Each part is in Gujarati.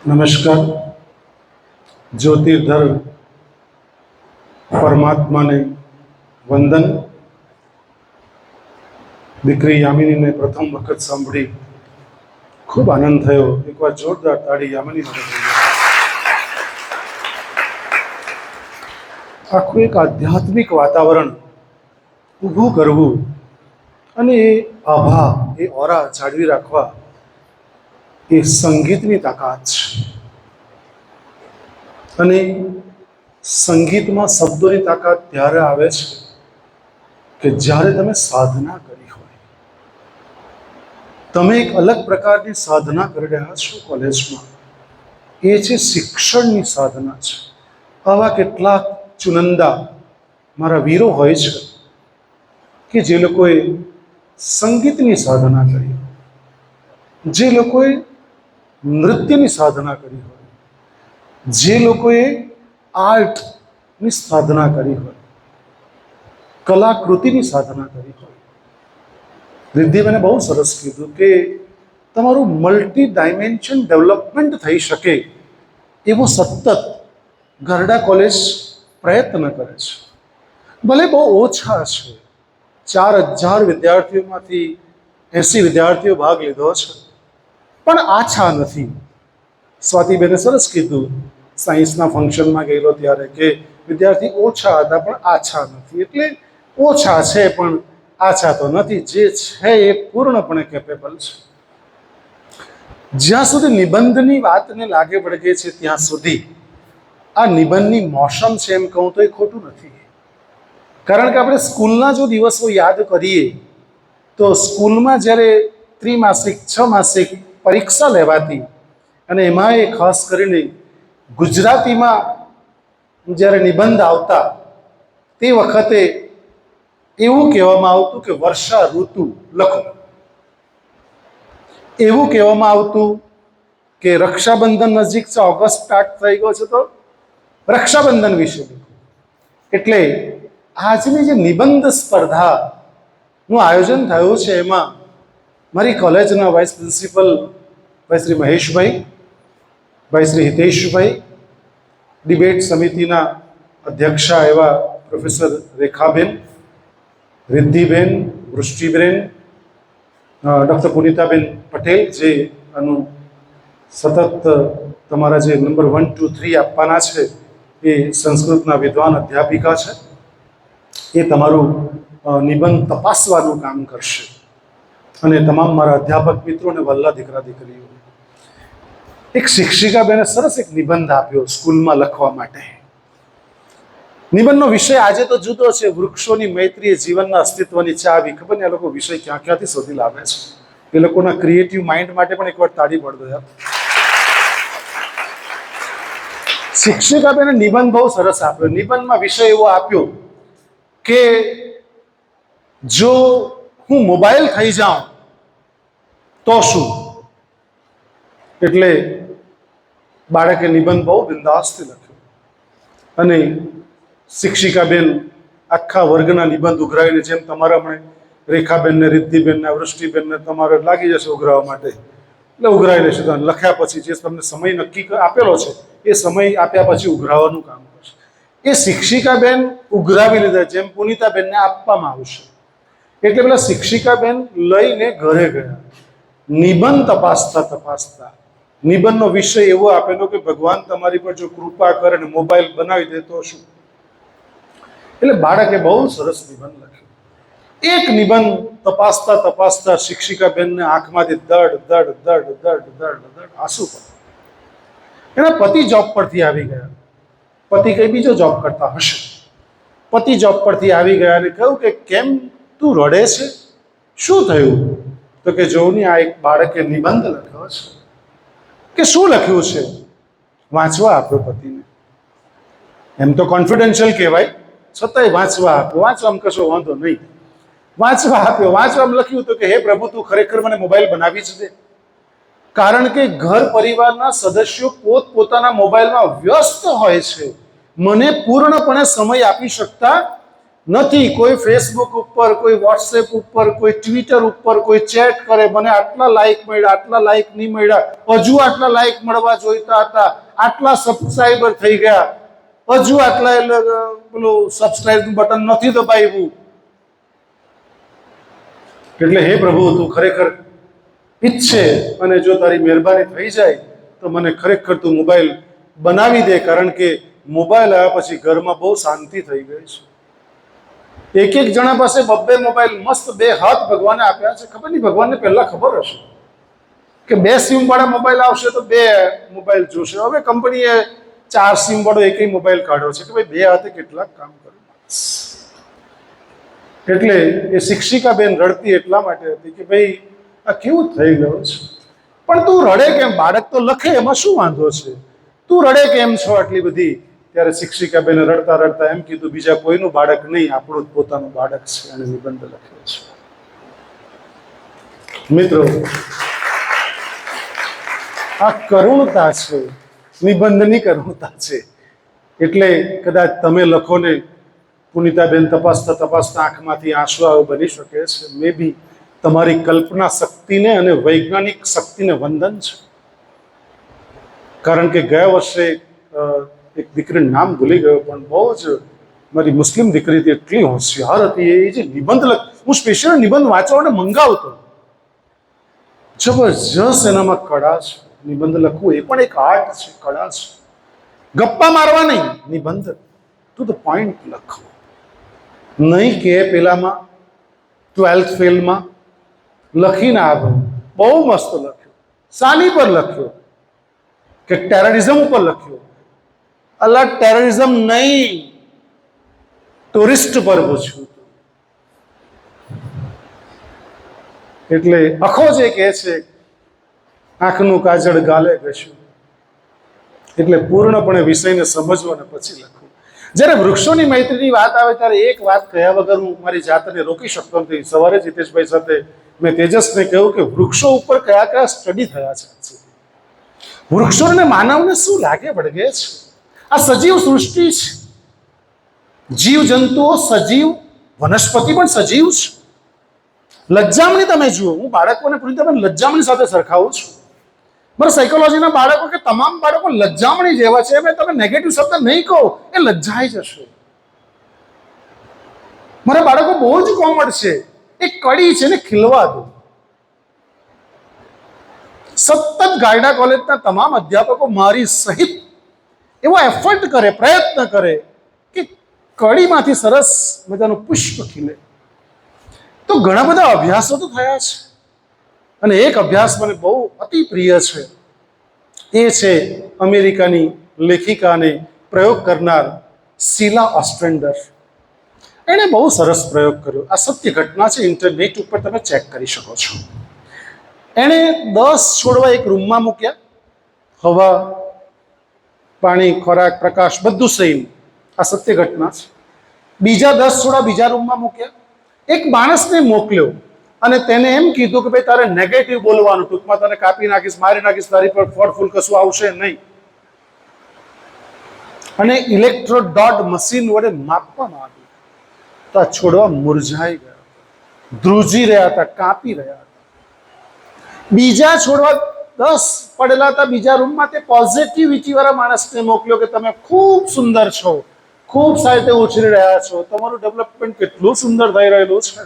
नमस्कार। ज्योतिर्धर परमात्मा ने वंदन। दीकरी यामिनी ने प्रथम वखत सांभળી खूब आनंद थयो। एक बार जोरदार ताड़ी यामिनी માટે आखું एक आध्यात्मिक वातावरण ઊભું કરવું અને એ આભા એ ઓરા જાળવી રાખવા એ સંગીતની તાકાત છે। અને સંગીતમાં શબ્દોની તાકાત ત્યારે આવે છે કે જ્યારે તમે સાધના કરી હોય। તમે એક અલગ પ્રકારની સાધના કરી રહ્યા છો કોલેજમાં, એ છે શિક્ષણની સાધના છે। આવા કેટલાક ચુનંદા મારા વીરો હોય છે કે જે લોકોએ સંગીતની સાધના કરી, જે લોકોએ નૃત્યની સાધના કરી હોય, જે લોકોએ આર્ટની સાધના કરી હોય, કલાકૃતિની સાધના કરી હોય। રિદ્ધિબેને બહુ સરસ કીધું કે તમારું મલ્ટી ડાયમેન્શન ડેવલપમેન્ટ થઈ શકે એવો સતત ગરડા કોલેજ પ્રયત્ન કરે છે। ભલે બહુ ઓછા છે, 4000 વિદ્યાર્થીઓમાંથી 80 વિદ્યાર્થીઓ ભાગ લીધો છે, પણ આછા નથી। સ્વાતિબેને સરસ કીધું સાયન્સના ફંક્શનમાં ગયેલો ત્યારે કે વિદ્યાર્થી ઓછા હતા પણ આછા નથી, એટલે ઓછા છે પણ આછા તો નથી, જે છે એ પૂર્ણપણે કેપેબલ છે। જ્યાં સુધી નિબંધની વાતને લાગે પડે છે ત્યાં સુધી આ નિબંધની મોસમ છે એમ કહું તો એ ખોટું નથી। કારણ કે આપણે સ્કૂલના જો દિવસો યાદ કરીએ તો સ્કૂલમાં જ્યારે ત્રિમાસિક 6 માસિક પરીક્ષા લેવાતી અને એમાં એ ખાસ કરીને ગુજરાતીમાં જ્યારે નિબંધ આવતા તે વખતે એવું કહેવામાં આવતું કે વર્ષા ઋતુ લખો, એવું કહેવામાં આવતું કે રક્ષાબંધન નજીક છે, ઓગસ્ટ સ્ટાર્ટ થઈ ગયો છે તો રક્ષાબંધન વિશે લખો। એટલે આજની જે નિબંધ સ્પર્ધાનું આયોજન થયું છે એમાં મારી કોલેજના વાઇસ પ્રિન્સિપલ ભાઈ શ્રી મહેશભાઈ, ભાઈ શ્રી હિતેશભાઈ, ડિબેટ સમિતિના અધ્યક્ષા એવા પ્રોફેસર રેખાબેન, રિદ્ધિબેન, વૃષ્ટિબેન, ડૉક્ટર પુનિતાબેન પટેલ, જે આનું સતત તમારા જે નંબર 1, 2, 3 આપવાના છે એ સંસ્કૃતના વિદ્વાન અધ્યાપિકા છે, એ તમારું નિબંધ તપાસવાનું કામ કરશે। અને તમામ મારા અધ્યાપક મિત્રો અને વલ્લા દીકરા દીકરીઓ, એક શિક્ષિકા બેને સરસ એક નિબંધ આપ્યો સ્કૂલમાં લખવા માટે। નિબંધનો વિષય આજે તો જુદો છે, વૃક્ષોની મૈત્રી એ જીવનના અસ્તિત્વની ચાવી। ખબર ને આ લોકો વિષય ક્યાં ક્યાંથી શોધી લાવે છે, એ લોકોના ક્રિએટિવ માઇન્ડ માટે પણ એકવાર તાળી પાડી દો યાર। શિક્ષિકા બેને નિબંધ બહુ સરસ આપ્યો। નિબંધમાં વિષય એવો આપ્યો કે જો હું મોબાઈલ થઈ જાઉં તો શું। એટલે બાળકે નિબંધ બહુ બિંદાસથી લખ્યો અને શિક્ષિકાબેન આખા વર્ગના નિબંધ ઉઘરાવીને, જેમ તમારા મને રેખાબેનને, રિદ્ધિબેનને, વૃષ્ટિબેનને તમારે લાગી જશે ઉઘરાવવા માટે, એટલે ઉઘરાવી લેશે। લખ્યા પછી જે તમને સમય નક્કી આપેલો છે એ સમય આપ્યા પછી ઉઘરાવવાનું કામ કરશે। એ શિક્ષિકાબેન ઉઘરાવી લીધા, જેમ પુનિતાબેનને આપવામાં આવશે। એટલે પેલા શિક્ષિકાબેન લઈને ઘરે ગયા। નિબંધ તપાસતા તપાસતા નિબંધનો વિષય એવો આપેલો કે ભગવાન તમારી પર જો કૃપા કરે ને મોબાઈલ બનાવી દે તો શું। એટલે બાળકે બહુ સરસ નિબંધ લખ્યો। એક નિબંધ તપાસતા તપાસતા શિક્ષિકાબેનને આંખમાંથી દડ દડ દડ દડ દડ દડ આંસુ પડ્યા। એના પતિ જોબ પરથી આવી ગયા। પતિ કઈ બીજો જોબ કરતા હશે। પતિ જોબ પરથી આવી ગયા અને કહ્યું કે કેમ તું રડે છે, શું થયું? તો કે જોની આ એક બાળકે નિબંધ લખ્યો છે। કે શું લખ્યું છે? વાંચવા આપ્યો પતિને। એમ તો કોન્ફિડેન્શિયલ કહેવાય, છતાંય વાંચવા આપ્યો। વાંચવામાં કશો વાંધો નહીં, વાંચવા આપ્યો। વાંચવામાં લખ્યું તો કે હે પ્રભુ, તું ખરેખર મને મોબાઈલ બનાવી જ દે, કારણ કે ઘર પરિવારના સદસ્યો પોતપોતાના મોબાઈલમાં વ્યસ્ત હોય છે, મને પૂર્ણપણે સમય આપી શકતા નથી. કોઈ ફેસબુક ઉપર, કોઈ વોટ્સએપ ઉપર, કોઈ ટ્વિટર ઉપર કોઈ ચેટ કરે, મને આટલા લાઈક મળ્યા, આટલા લાઈક નહીં મળ્યા, હજુ આટલા લાઈક મળવા જોઈતા હતા, આટલા સબસ્ક્રાઈબર થઈ ગયા, હજુ આટલા પેલું સબસ્ક્રાઈબ બટન નથી દબાવ્યું. એટલે હે પ્રભુ, તું ખરેખર ઈચ્છે અને જો તારી મહેરબાની થઈ જાય તો મને ખરેખર તું મોબાઈલ બનાવી દે, કારણ કે મોબાઈલ આવ્યા પછી ઘરમાં બહુ શાંતિ થઈ ગઈ છે. એક એક જણા પાસે બબ્બે મોબાઈલ, મસ્ત 2 હાથ ભગવાને આપ્યા છે. ખબર નહીં ભગવાનને પહેલા ખબર હશે કે 2 સિમ વાળા મોબાઈલ આવશે તો 2 મોબાઈલ જોશે. હવે કંપનીએ 4 સિમ વાળો એકય મોબાઈલ કાઢ્યો છે કે ભાઈ 2 હાથે કેટલાક કામ કરે. એટલે એ શિક્ષિકા બેન રડતી એટલા માટે હતી કે ભાઈ આ કેવું થઈ ગયું છે. પણ તું રડે કેમ? બાળક તો લખે, એમાં શું વાંધો છે? તું રડે કેમ છો આટલી બધી? ત્યારે શિક્ષિકા બેને રડતા રડતા એમ કીધું, બીજા કોઈનું બાળક નહીં, આપણું જ પોતાનું બાળક છે. અને નિબંધ લખ્યો છે. મિત્રો, આ કરુણતા છે, નિબંધની કરુણતા છે. એટલે કદાચ તમે લખો ને પુનિતાબેન તપાસતા તપાસતા આંખમાંથી આંસુ આવે બની શકે છે. મે બી તમારી કલ્પના શક્તિને અને વૈજ્ઞાનિક શક્તિને વંદન છે. કારણ કે ગયા વર્ષે એક દીકરીનું નામ ભૂલી ગયો, પણ બહુ જ મારી મુસ્લિમ દીકરી હતી, એટલી હોશિયાર હતી. એ જે નિબંધ હું સ્પેશિયલ નિબંધ વાંચવા માટે મંગાવતો. જબરજસ્ત એનામાં કળા છે. નિબંધ લખવું એ પણ એક આર્ટ છે, કળા છે. ગપ્પા મારવા નહીં, નિબંધ ટુ ધ પોઈન્ટ લખો. નહીં કે પેલામાં 12th ફેલમાં લખીને આવ્યો, બહુ મસ્ત લખ્યો, સાની પર લખ્યો કે ટેરરિઝમ ઉપર લખ્યો. અલા, ટેરરિઝમ નહીં, ટુરિસ્ટ પર પૂછ્યું. એટલે અખો જે કહે છે, આંખનું કાજળ ગાલે ઘસ્યું. એટલે પૂર્ણપણે વિષયને સમજવો અને પછી લખવું. જ્યારે વૃક્ષોની મૈત્રીની વાત આવે ત્યારે એક વાત કહ્યા વગર હું મારી જાતને રોકી શકતો નથી. સવારે જીતેશભાઈ સાથે મેં તેજસને કહ્યું કે વૃક્ષો ઉપર કયા કયા સ્ટડી થયા છે. વૃક્ષોને માનવને શું લાગે વળગે છે? આ સજીવ સૃષ્ટિ છે. જીવ જંતુઓ સજીવ, વનસ્પતિ પણ સજીવ છે. લજ્જામણી તમે જુઓ, હું બાળકોને પૂરી લજ્જામણી સાથે સરખાવું છું. મારા સાયકોલોજીના બાળકો કે તમામ બાળકો લજ્જામણી જેવા છે. મેં તમે નેગેટિવ શબ્દ નહીં કહો, એ લજ્જાઈ જશે. મારા બાળકો બહુ જ કોમળ છે. એક કડી છે ને, ખીલવા દો. સતત ગાયડા કોલેજના તમામ અધ્યાપકો મારી સહિત એવો એફર્ટ કરે, પ્રયત્ન કરે કે કડીમાંથી સરસ મજાનું પુષ્પ ખીલે. તો ઘણા બધા અભ્યાસો તો થયા છે. અને એક અભ્યાસ મને બહુ અતિ પ્રિય છે. એ છે અમેરિકાની લેખિકા અને પ્રયોગ કરનાર શીલા ઓસ્ટ્રેન્ડર. એણે બહુ સરસ પ્રયોગ કર્યો. આ સત્ય ઘટના છે, ઇન્ટરનેટ ઉપર તમે ચેક કરી શકો છો. એણે 10 છોડવા એક રૂમમાં મૂક્યા. હવા, પાણી, ખોરાક, પ્રકાશ બધું સેમ. આ સત્ય ઘટના છે. બીજા 10 છોડવા બીજા રૂમમાં મૂક્યા. એક માણસને મોકલ્યો અને તેને એમ કીધું કે ભાઈ તારે નેગેટિવ બોલવાનું, ટૂંકમાં તને કાપી નાખીશ, મારી નાખીશ, તારી પર ફળ ફૂલ કશું આવશે નહીં. અને ઇલેક્ટ્રોડોટ મશીન વડે માપવામાં આવ્યું. તો આ છોડવા મુરઝાઈ ગયા, ધ્રુજી રહ્યા હતા, કાપી રહ્યા હતા. બીજા છોડવા 10 પડેલા હતા બીજા રૂમમાં. તે પોઝિટિવિટી વાળા માણસને મોકલ્યો કે તમે ખૂબ સુંદર છો, ખૂબ સારી રીતે ઉછરી રહ્યા છો, તમારું ડેવલપમેન્ટ કેટલું સુંદર થઈ રહેલું છે.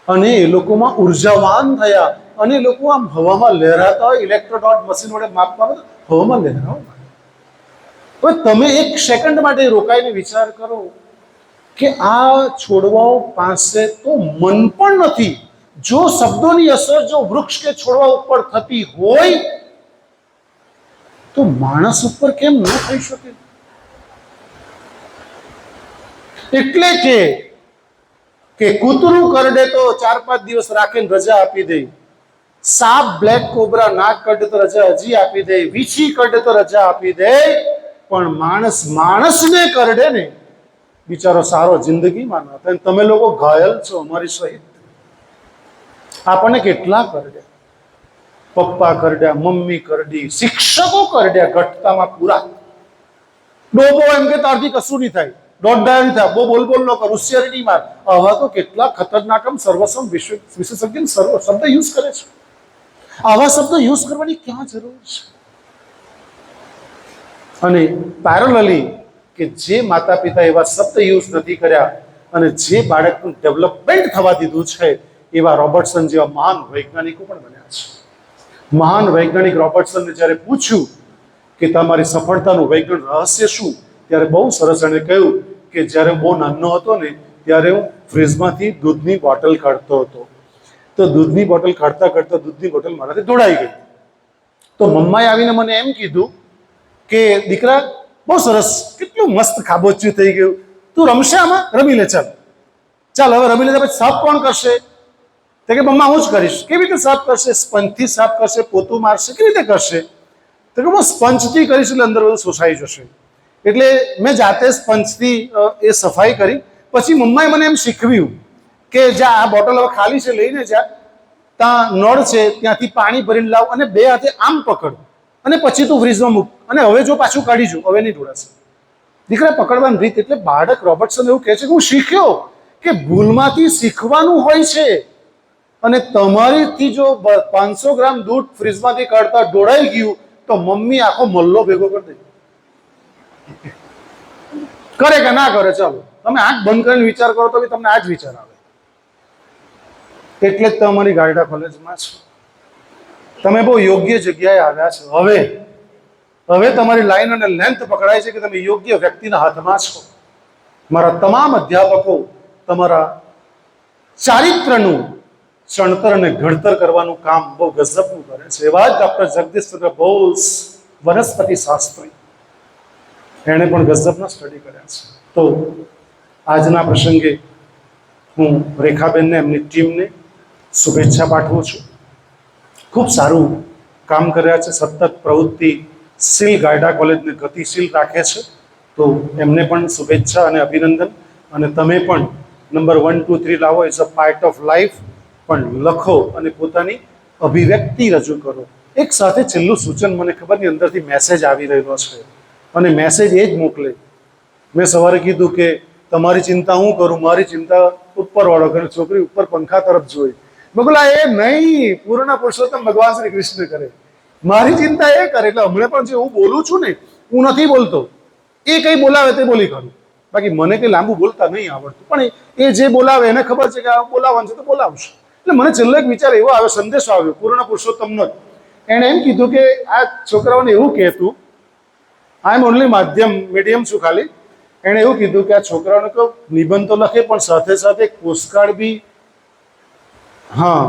અને એ લોકોમાં ઉર્જાવાન થયા. અને એ લોકો આમ હવામાં લહેરાતા હોય, ઇલેક્ટ્રોડોટ મશીન વડે માપવામાં હવામાં લહેરાવ. હવે તમે એક સેકન્ડ માટે રોકાઈને વિચાર કરો કે આ છોડવાઓ પાસે તો મન પણ નથી. જો શબ્દોની અસર જો વૃક્ષ કે છોડવા ઉપર થતી હોય તો માણસ ઉપર કેમ ન થઈ શકે? એટલે કે કૂતરું કરડે તો 4-5 દિવસ રાખીને રજા આપી દે. સાપ, બ્લેક કોબરા નાક કરડે તો રજા હજી આપી દે. વીછી કરડે તો રજા આપી દે. પણ માણસને કરડે ને, બિચારો સારો જિંદગીમાં ના થાય. તમે લોકો ઘાયલ છો અમારી સહિત. આપણને કેટલા કરડ્યા, પપ્પા કરડ્યા, મમ્મી કરડી, શિક્ષકો કરડ્યા, ઘટતામાં પૂરા. ડોબો એમ કે તારથી કશું નહીં થાય, દોડદાર નહીં થાય, બહુ બોલ ન કર, હોશિયારી નહીં માર. આવા તો કેટલા ખતરનાક સર્વસમ વિશેષજ્ઞ શબ્દ યુઝ કરે છે. આવા શબ્દો યુઝ કરવાની ક્યાં જરૂર છે? અને પેરેલલી કે જે માતા પિતા એવા શબ્દ યુઝ નથી કર્યા અને જે બાળકનું ડેવલપમેન્ટ થવા દીધું છે, એવા રોબર્ટસન જેવા મહાન વૈજ્ઞાનિકો પણ બન્યા છે. મહાન વૈજ્ઞાનિક રોબર્ટસનને જ્યારે પૂછ્યું કે તમારી સફળતાનું વૈજ્ઞાનિક રહસ્ય શું, ત્યારે બહુ સરસ એણે કહ્યું કે જ્યારે બહુ નાનો હતો ને ત્યારે હું ફ્રીજમાંથી દૂધની બોટલ કાઢતો હતો, તો દૂધની બોટલ કાઢતા કાઢતા દૂધની બોટલ મારાથી ઢોળાઈ ગઈ. તો મમ્માએ આવીને મને એમ કીધું કે દીકરા બહુ સરસ, કેટલું મસ્ત ખાબોચ્યું થઈ ગયું, તું રમશે આમાં, રમી લે, ચાલ ચાલ હવે રમી લે. પછી સાફ કોણ કરશે? તો કે મમ્મા હું જ કરીશ. કેવી રીતે સાફ કરશે? સ્પંજથી સાફ કરશે, પોતું મારશે, કેવી રીતે કરશે? તો કે હું સ્પંજથી કરીશ એટલે અંદર બધું શોષાઈ જશે. એટલે મેં જાતે સ્પંજથી એ સફાઈ કરી. પછી મમ્માએ મને એમ શીખવ્યું કે જા આ બોટલ હવે ખાલી છે, લઈને જા, ત્યાં નળ છે ત્યાંથી પાણી ભરીને લાવ અને બે હાથે આમ પકડ અને પછી તું ફ્રીજમાં મૂક અને હવે જો પાછું કાઢી જો, હવે નહીં ઢોળાશે. દીકરા પકડવાની રીત. એટલે બાળક રોબર્ટસન એવું કહે છે કે હું શીખ્યો કે ભૂલમાંથી શીખવાનું હોય છે. અને તમારીથી જો 500 ગ્રામ દૂધ ફ્રીજમાંથી કાઢતા ઢોળાઈ ગયું તો મમ્મી આખો મલ્લો ભેગો કરી દે. કરે કે ના કરે? ચાલો તમે આંખ બંધ કરીને વિચાર કરો તો બી તમને આ જ વિચાર આવે. એટલે જ તમારી ગાયડા કોલેજમાં છો, તમે બહુ યોગ્ય જગ્યાએ આવ્યા છો. હવે તમારી લાઈન અને લેન્થ પકડાય છે કે તમે યોગ્ય વ્યક્તિના હાથમાં છો. મારા તમામ અધ્યાપકો તમારા ચારિત્રનું ચણતર અને ઘડતર કરવાનું કામ બહુ ગજબનું કરે છે. એવા જ ડૉક્ટર જગદીશચંદ્ર બોઝ, વનસ્પતિ શાસ્ત્રી, એણે પણ ગજબના સ્ટડી કર્યા છે. તો આજના પ્રસંગે હું રેખાબેનને, એમની ટીમને શુભેચ્છા પાઠવું છું. ખૂબ સારું કામ કર્યા છે. સતત પ્રવૃત્તિશીલ ગાયડા કોલેજને ગતિશીલ રાખે છે. તો એમને પણ શુભેચ્છા અને અભિનંદન. અને તમે પણ નંબર 1, 2, 3 લાવો. It's a part of life. પણ લખો અને પોતાની અભિવ્યક્તિ રજૂ કરો. એક સાથે છેલ્લું સૂચન, મને ખબર નહીં અંદરથી મેસેજ આવી રહ્યો છે અને મેસેજ એ જ મોકલે. મેં સવારે કીધું કે તમારી ચિંતા હું કરું, મારી ચિંતા ઉપરવાળો કરે. છોકરી ઉપર પંખા તરફ જોઈ. બગલા એ નહીં, પૂર્ણ પુરુષોત્તમ ભગવાન શ્રી કૃષ્ણ કરે. મારી ચિંતા એ કરે. એટલે હમણાં પણ જે હું બોલું છું ને, હું નથી બોલતો, એ કંઈ બોલાવે તે બોલી કરું. બાકી મને કંઈ લાંબુ બોલતા નહીં આવડતું, પણ એ જે બોલાવે એને ખબર છે કે આ બોલાવવાનું છે તો બોલાવશે. એટલે મને છેલ્લો એક વિચાર એવો આવ્યો, સંદેશો આવ્યો પૂર્ણ પુરુષોત્તમનો જ. એણે એમ કીધું કે આ છોકરાઓને એવું કહેતું, આઈ એમ ઓનલી મીડિયમ છું ખાલી. એણે એવું કીધું કે આ છોકરાઓને કહો નિબંધ તો લખે પણ સાથે સાથે પોસ્ટકાર્ડ બી. હા,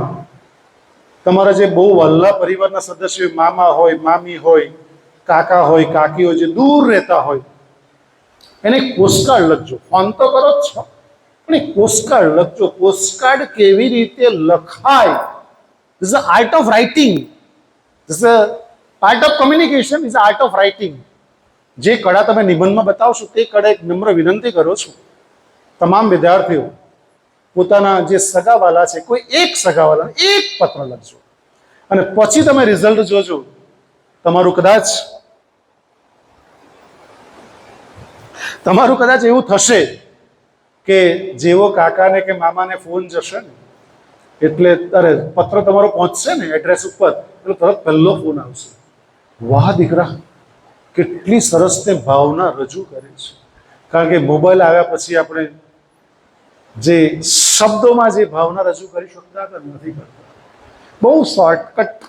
તમારા જે બહુ વલ્લા પરિવારના સદસ્યો, મામા હોય, મામી હોય, કાકા હોય, કાકી હોય, જે દૂર રહેતા હોય, એને એક પોસ્ટકાર્ડ લખજો. ફોન તો કરો જ છો, પણ એક પોસ્ટકાર્ડ લખજો. પોસ્ટકાર્ડ કેવી રીતે લખાય? This is art of writing. This is part of communication. Is art of writing. જે કળા તમે નિબંધમાં બતાવશો તે કળા એક નમ્ર વિનંતી કરું છું તમામ વિદ્યાર્થીઓ, પોતાના જે સગાવાલા છે, કોઈ એક સગાવાલાને એક પત્ર લખજો અને પછી તમે રિઝલ્ટ જોજો. તમારું કદાચ એવું થશે કે જેવો કાકાને કે મામાને ફોન જશે ને એટલે પત્ર તમારો પહોંચશે ને એડ્રેસ ઉપર, એટલે તરત પહેલો ફોન આવશે, વાહ દીકરા કેટલી સરસ તે ભાવના રજૂ કરે છે. કારણ કે મોબાઈલ આવ્યા પછી આપણે જે શબ્દોમાં જે ભાવના રજૂ કરી શકતા હતા નથી કરતા, બહુ શોર્ટકટ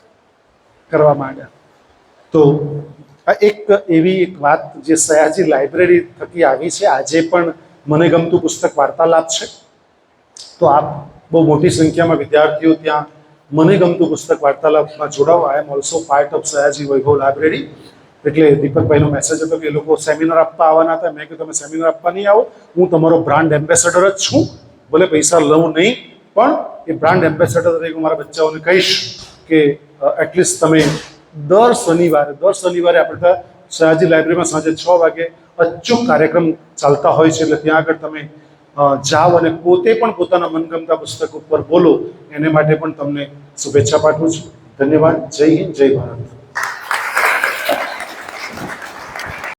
કરવા માંડ્યા. તો આ એક એવી એક વાત જે સયાજી લાઇબ્રેરી થકી આવી છે. આજે પણ મને ગમતું પુસ્તક વાર્તાલાપ છે. તો આપ બહુ મોટી સંખ્યામાં વિદ્યાર્થીઓ ત્યાં મને ગમતું પુસ્તક વાર્તાલાપમાં જોડાવો. I am also part of Sayaji Vaibhav library. એટલે દીપકભાઈનો મેસેજ હતો કે એ લોકો સેમિનાર આપવા આવવાના હતા. મેં કીધું તમે સેમિનાર આપવા નહીં આવો, હું તમારો બ્રાન્ડ એમ્બેસેડર જ છું. ભલે પૈસા લઉં નહીં, પણ એ બ્રાન્ડ એમ્બેસેડર તરીકે મારા બચ્ચાઓને કહીશ કે એટલીસ્ટ તમે દર શનિવારે આપણે ત્યાં સયાજી લાઇબ્રેરીમાં સાંજે 6 વાગે અચૂક કાર્યક્રમ ચાલતા હોય છે. એટલે ત્યાં આગળ તમે જાઓ અને પોતે પણ પોતાના મનગમતા પુસ્તક ઉપર બોલો. એને માટે પણ તમને શુભેચ્છા પાઠવું છું. ધન્યવાદ. જય હિન્દ, જય ભારત.